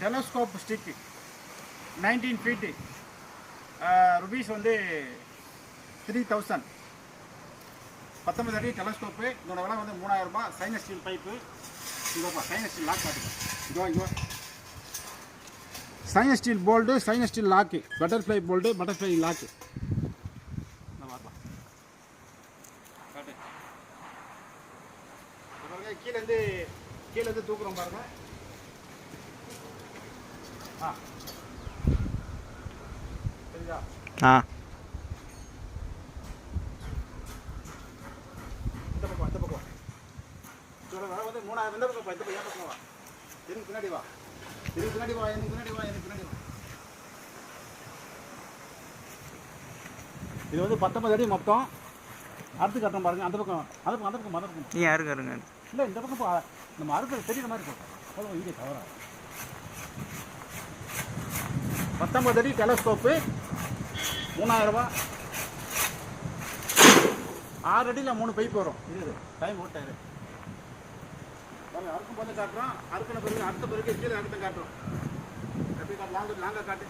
Telescope stick 19 feet rupees வந்து 3000. 19 அடி telescope. இதோட விலை வந்து 3000 ரூபாய். Stainless steel pipe. இதோப்பா சைனஸ் ஸ்டீல் லாக் காட்டுங்க. இதோ stainless steel bolt, stainless steel lock, butterfly bolt, butterfly lock. கீழேருந்து தூக்குறோம் பாருங்க. சரிதா? இந்த பக்கம் இதோட விலை வந்து 3000. இந்த பக்கம் இந்த பக்கம் வா. எனக்கு பின்னாடி வா. எனக்கு பின்னாடி வா. இது வந்து 19 அடி மொத்தம். அடுத்து கட்டுறோம் பாருங்க. அந்த பக்கம் நீ யாருங்க இருங்க இல்லை, இந்த பக்கம் நம்ம அறுக்கிறது தெரியுற மாதிரி இருக்கும். வீடியோ தவறா 19 அடி டெலஸ்கோப்பு 3000 ரூபா. 6 அடியில் 3 பைப் வரும். இது டைம் ஓட்டாரு அறுக்கும் போது காட்டுறோம். அறுக்கின பிறகு அடுத்த பிறகு கீழே அடுத்த காட்டுறோம். எப்படி காட்டு? லாங்காக காட்டு.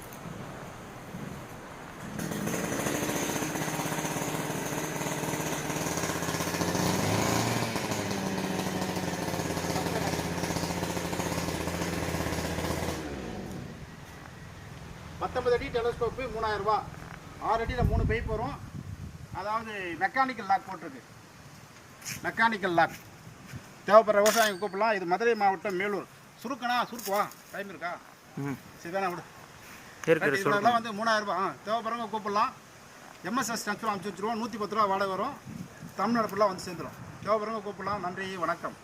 பத்தொன்பது அடி டெலஸ்கோப்பு 3000 ரூபா. 6 அடியில் 3 பைப் வரும். அதாவது மெக்கானிக்கல் லாக் போட்டிருக்கு. மெக்கானிக்கல் லாக் தேவைப்படுற விவசாயம் கூப்பிடலாம். இது மதுரை மாவட்டம் மேலூர். சுருக்குவா டைம் இருக்கா? சரி தானே விடு. இதெல்லாம் வந்து 3000 ரூபா. தேவைப்படுறவங்க கூப்பிடலாம். எம்எஸ்எஸ் ஸ்ட்ரக்சர் அனுப்பிச்சி வச்சுருவோம். 110 ரூபா வாடகை வரும். தமிழ்நாடு ஃபுல்லாக வந்து சேர்ந்துடும். தேவைப்படுறவங்க கூப்பிடலாம். நன்றி, வணக்கம்.